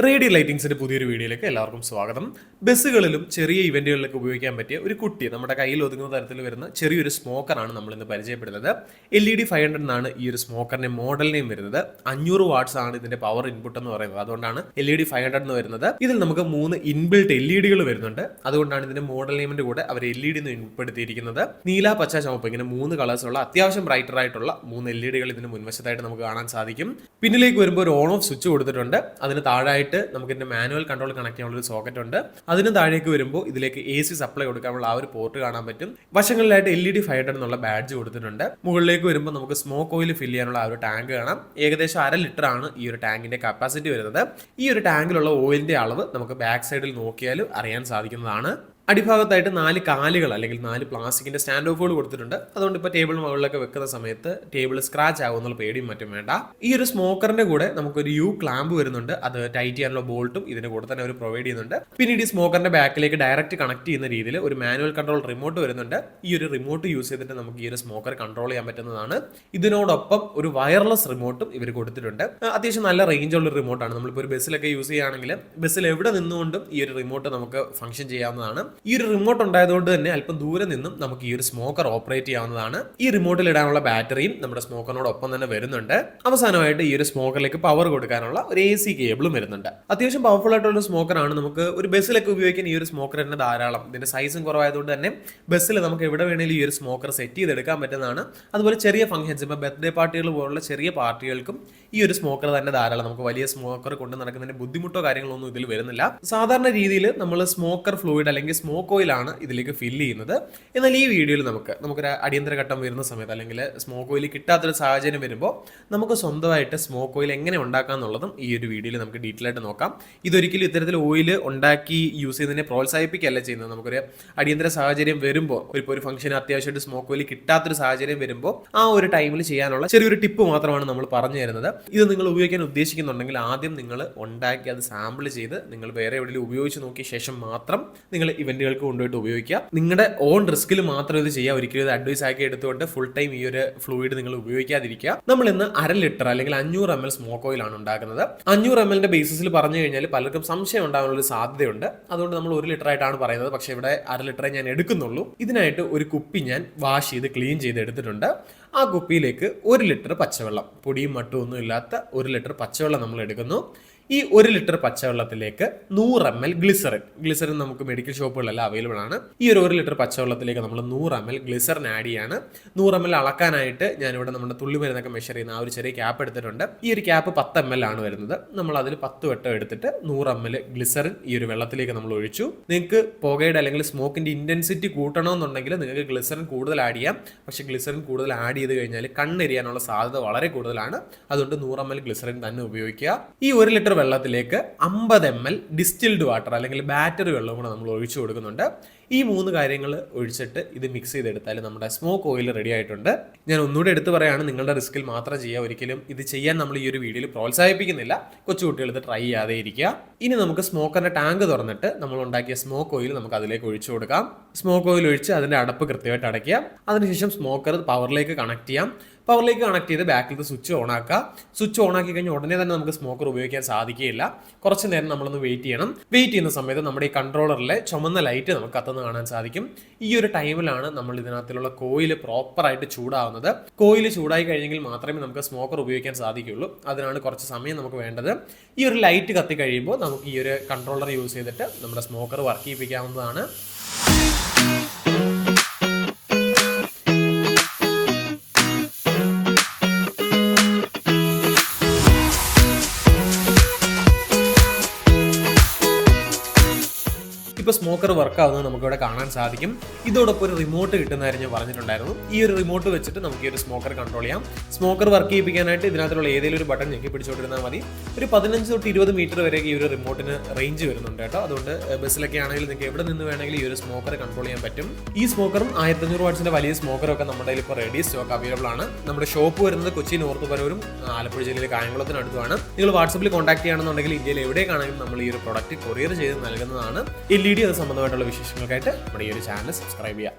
Radio ലൈറ്റിംഗ്സിന്റെ പുതിയൊരു വീഡിയോയിലേക്ക് എല്ലാവർക്കും സ്വാഗതം. ബസ്സുകളിലും ചെറിയ ഇവന്റുകളിലൊക്കെ ഉപയോഗിക്കാൻ പറ്റിയ ഒരു കുട്ടി നമ്മുടെ കയ്യിൽ ഒതുങ്ങുന്ന തരത്തിൽ വരുന്ന ചെറിയൊരു സ്മോക്കറാണ് നമ്മൾ ഇന്ന് പരിചയപ്പെടുന്നത്. LED 500 എന്നാണ് ഈ ഒരു സ്മോക്കറിന്റെ മോഡൽ നെയിം വരുന്നത്. 500 വാട്ട്സ് ആണ് ഇതിന്റെ പവർ ഇൻപുട്ട് എന്ന് പറയുന്നത്. അതുകൊണ്ടാണ് LED 500 എന്ന് വരുന്നത്. ഇതിൽ നമുക്ക് 3 ഇൻബിൽട്ട് LEDകൾ വരുന്നുണ്ട്. അതുകൊണ്ടാണ് ഇതിന്റെ മോഡൽ നെയിമിന്റെ കൂടെ അവർ LED എന്ന് ഉൾപ്പെടുത്തിയിരിക്കുന്നത്. നീല, പച്ച, ചുവപ്പ് ഇങ്ങനെ 3 കളേഴ്സ് ഉള്ള അത്യാവശ്യം ബ്രൈറ്റർ ആയിട്ടുള്ള 3 LEDകൾ ഇതിന് മുൻവശത്തായിട്ട് നമുക്ക് കാണാൻ സാധിക്കും. പിന്നിലേക്ക് വരുമ്പോൾ ഒരു ഓൺ ഓഫ് സ്വിച്ച് കൊടുത്തിട്ടുണ്ട്. അതിന് താഴെ നമുക്ക് ഇതിന്റെ മാനുവൽ കൺട്രോൾ കണക്ട് ചെയ്യാനുള്ള ഒരു സോക്കറ്റ് ഉണ്ട്. അതിന് താഴേക്ക് വരുമ്പോൾ ഇതിലേക്ക് AC സപ്ലൈ കൊടുക്കാനുള്ള ആ ഒരു പോർട്ട് കാണാൻ പറ്റും. വശങ്ങളിലായിട്ട് LED 500 എന്നുള്ള ബാഡ്ജ് കൊടുത്തിട്ടുണ്ട്. മുകളിലേക്ക് വരുമ്പോൾ നമുക്ക് സ്മോക്ക് ഓയിൽ ഫില്ല് ചെയ്യാനുള്ള ആ ഒരു ടാങ്ക് കാണാം. ഏകദേശം 1/2 ലിറ്റർ ആണ് ഈ ഒരു ടാങ്കിന്റെ കപ്പാസിറ്റി വരുന്നത്. ഈ ഒരു ടാങ്കിലുള്ള ഓയിലിന്റെ അളവ് നമുക്ക് ബാക്ക് സൈഡിൽ നോക്കിയാൽ അറിയാൻ സാധിക്കുന്നതാണ്. അടിഭാഗത്തായിട്ട് 4 കാലുകൾ അല്ലെങ്കിൽ 4 പ്ലാസ്റ്റിക്കിന്റെ സ്റ്റാൻഡ് ഓഫുകൾ കൊടുത്തിട്ടുണ്ട്. അതുകൊണ്ട് ഇപ്പോൾ ടേബിൾ മുകളിലൊക്കെ വെക്കുന്ന സമയത്ത് ടേബിൾ സ്ക്രാച്ച് ആകുന്നുള്ള പേടിയും മറ്റും വേണ്ട. ഈ ഒരു സ്മോക്കറിന്റെ കൂടെ നമുക്കൊരു U ക്ലാമ്പ് വരുന്നുണ്ട്. അത് ടൈറ്റ് ചെയ്യാനുള്ള ബോൾട്ടും ഇതിന്റെ കൂടെ തന്നെ അവർ പ്രൊവൈഡ് ചെയ്യുന്നുണ്ട്. പിന്നീട് ഈ സ്മോക്കറിന്റെ ബാക്കിലേക്ക് ഡയറക്റ്റ് കണക്ട് ചെയ്യുന്ന രീതിയിൽ ഒരു മാനുവൽ കൺട്രോൾ റിമോട്ട് വരുന്നുണ്ട്. ഈ ഒരു റിമോട്ട് യൂസ് ചെയ്തിട്ട് നമുക്ക് ഈ ഒരു സ്മോക്കർ കൺട്രോൾ ചെയ്യാൻ പറ്റുന്നതാണ്. ഇതിനോടൊപ്പം ഒരു വയർലെസ് റിമോട്ടും ഇവർ കൊടുത്തിട്ടുണ്ട്. അത്യാവശ്യം നല്ല റേഞ്ച് ഉള്ള റിമോട്ടാണ്. നമ്മളിപ്പോൾ ഒരു ബസ്സിലൊക്കെ യൂസ് ചെയ്യുകയാണെങ്കിൽ ബസ്സിൽ എവിടെ നിന്നുകൊണ്ടും ഈ ഒരു റിമോട്ട് നമുക്ക് ഫംഗ്ഷൻ ചെയ്യാവുന്നതാണ്. ഈ ഒരു റിമോട്ട് ഉണ്ടായതുകൊണ്ട് തന്നെ അല്പം ദൂരെ നിന്നും നമുക്ക് ഈ ഒരു സ്മോക്കർ ഓപ്പറേറ്റ് ചെയ്യാവുന്നതാണ്. ഈ റിമോട്ടിൽ ഇടാനുള്ള ബാറ്ററിയും നമ്മുടെ സ്മോക്കറിനോടൊപ്പം തന്നെ വരുന്നുണ്ട്. അവസാനമായിട്ട് ഈ ഒരു സ്മോക്കറിലേക്ക് പവർ കൊടുക്കാനുള്ള ഒരു AC കേബിളും വരുന്നുണ്ട്. അത്യാവശ്യം പവർഫുൾ ആയിട്ടുള്ള സ്മോക്കറാണ്. നമുക്ക് ഒരു ബസ്സിലൊക്കെ ഉപയോഗിക്കാൻ ഈ ഒരു സ്മോക്കർ തന്നെ ധാരാളം. ഇതിന്റെ സൈസും കുറവായതുകൊണ്ട് തന്നെ ബസ്സിൽ നമുക്ക് എവിടെ വേണമെങ്കിലും ഈ ഒരു സ്മോക്കർ സെറ്റ് ചെയ്തെടുക്കാൻ പറ്റുന്നതാണ്. അതുപോലെ ചെറിയ ഫംഗ്ഷൻസ്, ഇപ്പോൾ ബർത്ത്ഡേ പാർട്ടികൾ പോലുള്ള ചെറിയ പാർട്ടികൾക്കും ഈ ഒരു സ്മോക്കർ തന്നെ ധാരാളം. നമുക്ക് വലിയ സ്മോക്കർ കൊണ്ട് നടക്കുന്നതിന്റെ ബുദ്ധിമുട്ടോ കാര്യങ്ങളോ ഒന്നും ഇതിൽ വരുന്നില്ല. സാധാരണ രീതിയിൽ നമ്മൾ സ്മോക്കർ ഫ്ലൂയിഡ് അല്ലെങ്കിൽ സ്മോക്ക് ഓയിലാണ് ഇതിലേക്ക് ഫില്ല് ചെയ്യുന്നത്. എന്നാൽ ഈ വീഡിയോയിൽ നമുക്കൊരു അടിയന്തര ഘട്ടം വരുന്ന സമയത്ത് അല്ലെങ്കിൽ സ്മോക്ക് ഓയിൽ കിട്ടാത്തൊരു സാഹചര്യം വരുമ്പോൾ നമുക്ക് സ്വന്തമായിട്ട് സ്മോക്ക് ഓയിൽ എങ്ങനെ ഉണ്ടാക്കാം എന്നുള്ളതും ഈ ഒരു വീഡിയോയിൽ നമുക്ക് ഡീറ്റെയിൽ ആയിട്ട് നോക്കാം. ഇതൊരിക്കലും ഇത്തരത്തിൽ ഓയിൽ ഉണ്ടാക്കി യൂസ് ചെയ്യുന്നതിനെ പ്രോത്സാഹിപ്പിക്കുകയല്ല ചെയ്യുന്നത്. നമുക്കൊരു അടിയന്തര സാഹചര്യം വരുമ്പോൾ, ഇപ്പോൾ ഒരു ഫംഗ്ഷന് അത്യാവശ്യമായിട്ട് സ്മോക്ക് ഓയിൽ കിട്ടാത്തൊരു സാഹചര്യം വരുമ്പോൾ ആ ഒരു ടൈമിൽ ചെയ്യാനുള്ള ചെറിയൊരു ടിപ്പ് മാത്രമാണ് നമ്മൾ പറഞ്ഞു തരുന്നത്. ഇത് നിങ്ങൾ ഉപയോഗിക്കാൻ ഉദ്ദേശിക്കുന്നുണ്ടെങ്കിൽ ആദ്യം നിങ്ങൾ ഉണ്ടാക്കി അത് സാമ്പിൾ ചെയ്ത് നിങ്ങൾ വേറെ എവിടെയെങ്കിലും ഉപയോഗിച്ച് നോക്കിയ ശേഷം മാത്രം നിങ്ങൾ ഇവന്റുകൾക്ക് കൊണ്ടുപോയിട്ട് ഉപയോഗിക്കുക. നിങ്ങളുടെ ഓൺ റിസ്കിൽ മാത്രം ഇത് ചെയ്യുക. ഒരിക്കലും ഇത് അഡ്വൈസ് ആക്കി എടുത്തുകൊണ്ട് ഫുൾ ടൈം ഈ ഒരു ഫ്ലൂയിഡ് നിങ്ങൾ ഉപയോഗിക്കാതിരിക്കുക. നമ്മൾ ഇന്ന് 1/2 ലിറ്റർ അല്ലെങ്കിൽ 500 ml സ്മോക്ക് ഓയിൽ ആണ് ഉണ്ടാക്കുന്നത്. 500 ml ബേസിസിൽ പറഞ്ഞു കഴിഞ്ഞാൽ പലർക്കും സംശയം ഉണ്ടാകാനുള്ള ഒരു സാധ്യതയുണ്ട്. അതുകൊണ്ട് നമ്മൾ 1 ലിറ്റർ ആയിട്ടാണ് പറയുന്നത്. പക്ഷേ ഇവിടെ 1/2 ലിറ്ററേ ഞാൻ എടുക്കുന്നുള്ളൂ. ഇതിനായിട്ട് ഒരു കുപ്പി ഞാൻ വാഷ് ചെയ്ത് ക്ലീൻ ചെയ്ത് എടുത്തിട്ടുണ്ട്. ആ കുപ്പിയിലേക്ക് 1 ലിറ്റർ പച്ചവെള്ളം, പൊടിയും മട്ടും ഒന്നും ഇല്ലാത്ത 1 ലിറ്റർ പച്ചവെള്ളം നമ്മൾ എടുക്കുന്നു. ഈ 1 ലിറ്റർ പച്ചവെള്ളത്തിലേക്ക് 100 ml ഗ്ലിസറിൻ നമുക്ക് മെഡിക്കൽ ഷോപ്പുകളിലെല്ലാം അവൈലബിൾ ആണ്. ഈ ഒരു 1 ലിറ്റർ പച്ചവെള്ളത്തിലേക്ക് നമ്മൾ 100 ml ഗ്ലിസറിൻ ആഡ് ചെയ്യാണ്. 100 ml അളക്കാനായിട്ട് ഞാനിവിടെ നമ്മുടെ തുള്ളി മരുന്നൊക്കെ മെഷർ ചെയ്യുന്ന ആ ഒരു ചെറിയ ക്യാപ്പ് എടുത്തിട്ടുണ്ട്. ഈ ഒരു ക്യാപ്പ് 10 ml ആണ് വരുന്നത്. നമ്മൾ അതിൽ 10 വട്ടം എടുത്തിട്ട് 100 ml ഗ്ലിസറിൻ ഈ ഒരു വെള്ളത്തിലേക്ക് നമ്മൾ ഒഴിച്ചു. നിങ്ങൾക്ക് പുകയുടെ അല്ലെങ്കിൽ സ്മോക്കിന്റെ ഇന്റൻസിറ്റി കൂട്ടണമെന്നുണ്ടെങ്കിൽ നിങ്ങൾക്ക് ഗ്ലിസറിൻ കൂടുതൽ ആഡ് ചെയ്യാം. പക്ഷേ ഗ്ലിസറിൻ കൂടുതൽ ആഡ് ചെയ്ത് കഴിഞ്ഞാൽ കണ്ണെരിയാനുള്ള സാധ്യത വളരെ കൂടുതലാണ്. അതുകൊണ്ട് 100 ml ഗ്ലിസറിൻ തന്നെ ഉപയോഗിക്കുക. ഈ 1 ലിറ്റർ വെള്ളത്തിലേക്ക് 50 ml ഡിസ്റ്റിൽഡ് വാട്ടർ അല്ലെങ്കിൽ ബാറ്ററി വെള്ളം കൂടെ നമ്മൾ ഒഴിച്ചു കൊടുക്കുന്നുണ്ട്. ഈ 3 കാര്യങ്ങൾ ഒഴിച്ചിട്ട് ഇത് മിക്സ് ചെയ്തെടുത്താൽ നമ്മുടെ സ്മോക്ക് ഓയിൽ റെഡി ആയിട്ടുണ്ട്. ഞാൻ ഒന്നുകൂടെ എടുത്തു പറയാണ്, നിങ്ങളുടെ റിസ്കിൽ മാത്രം ചെയ്യുക. ഒരിക്കലും ഇത് ചെയ്യാൻ നമ്മൾ ഈ ഒരു വീഡിയോയിൽ പ്രോത്സാഹിപ്പിക്കുന്നില്ല. കൊച്ചുകുട്ടികൾ ഇത് ട്രൈ ചെയ്യാതെ ഇരിക്കുക. ഇനി നമുക്ക് സ്മോക്കറിന്റെ ടാങ്ക് തുറന്നിട്ട് നമ്മൾ ഉണ്ടാക്കിയ സ്മോക്ക് ഓയിൽ നമുക്ക് അതിലേക്ക് ഒഴിച്ചു കൊടുക്കാം. സ്മോക്ക് ഓയിൽ ഒഴിച്ച് അതിന്റെ അടപ്പ് കൃത്യമായിട്ട് അടയ്ക്കുക. അതിനുശേഷം സ്മോക്കർ പവറിലേക്ക് കണക്ട് ചെയ്യാം. പവറിലേക്ക് കണക്ട് ചെയ്ത് ബാക്കിലത്തെ സ്വിച്ച് ഓൺ ആക്കുക. സ്വിച്ച് ഓൺ ആക്കി കഴിഞ്ഞാൽ ഉടനെ തന്നെ നമുക്ക് സ്മോക്കർ ഉപയോഗിക്കാൻ സാധിക്കുകയില്ല. കുറച്ച് നേരം നമ്മളൊന്ന് വെയിറ്റ് ചെയ്യണം. വെയിറ്റ് ചെയ്യുന്ന സമയത്ത് നമ്മുടെ ഈ കൺട്രോളറിലെ ചുമന്ന ലൈറ്റ് നമുക്ക് കത്തുന്ന കാണാൻ സാധിക്കും. ഈ ഒരു ടൈമിലാണ് നമ്മൾ ഇതിനകത്തുള്ള കോയിൽ പ്രോപ്പറായിട്ട് ചൂടാവുന്നത്. കോയിൽ ചൂടായി കഴിഞ്ഞെങ്കിൽ മാത്രമേ നമുക്ക് സ്മോക്കർ ഉപയോഗിക്കാൻ സാധിക്കുകയുള്ളൂ. അതിനാണ് കുറച്ച് സമയം നമുക്ക് വേണ്ടത്. ഈ ഒരു ലൈറ്റ് കത്തി കഴിയുമ്പോൾ നമുക്ക് ഈ ഒരു കൺട്രോളർ യൂസ് ചെയ്തിട്ട് നമ്മുടെ സ്മോക്കർ വർക്ക് ചെയ്യിപ്പിക്കാവുന്നതാണ്. ഇപ്പോൾ സ്മോക്കർ വർക്ക് ആവുന്നത് നമുക്കിവിടെ കാണാൻ സാധിക്കും. ഇതോടൊപ്പം ഒരു റിമോട്ട് കിട്ടുന്ന കാര്യം ഞാൻ പറഞ്ഞിട്ടുണ്ടായിരുന്നു. ഈ ഒരു റിമോട്ട് വെച്ചിട്ട് നമുക്ക് ഈ ഒരു സ്മോക്കർ കൺട്രോൾ ചെയ്യാം. സ്മോക്കർ വർക്ക് ചെയ്യിപ്പിക്കാനായിട്ട് ഇതിനകത്തുള്ള ഏതെങ്കിലും ഒരു ബട്ടൺ ഞെക്കി പിടിച്ചുകൊണ്ടിരുന്നാൽ മതി. ഒരു 15 തൊട്ട് 20 മീറ്റർ വരെ ഈ ഒരു റിമോട്ടിന് റേഞ്ച് വരുന്നുണ്ട് കേട്ടോ. അതുകൊണ്ട് ബസ്സിലൊക്കെ ആണെങ്കിൽ നിങ്ങൾക്ക് എവിടെ നിന്ന് വേണമെങ്കിലും ഈ ഒരു സ്മോക്കർ കൺട്രോൾ ചെയ്യാൻ പറ്റും. ഈ സ്മോക്കറും 1500 വാട്ട്സിന്റെ വലിയ സ്മോക്കറും ഒക്കെ നമ്മുടെ കയ്യിൽ ഇപ്പോൾ റെഡി സ്റ്റോക്ക് അവൈലബിൾ ആണ്. നമ്മുടെ ഷോപ്പ് വരുന്നത് കൊച്ചി നോർത്ത് പരവൂരും ആലപ്പുഴ ജില്ലയിലെ കായംകുളത്തിനടുത്തുമാണ്. നിങ്ങൾ വാട്സപ്പിൽ കോൺടാക്ട് ചെയ്യുകയാണെന്നുണ്ടെങ്കിൽ ഇന്ത്യയിൽ എവിടേക്കാണെങ്കിലും നമ്മൾ ഈ ഒരു പ്രൊഡക്റ്റ് കൊറിയർ ചെയ്ത് നൽകുന്നതാണ്. LED അത് സംബന്ധമായിട്ടുള്ള വിശേഷങ്ങൾക്കായിട്ട് നമ്മുടെ ഈ ഒരു ചാനൽ സബ്സ്ക്രൈബ് ചെയ്യുക.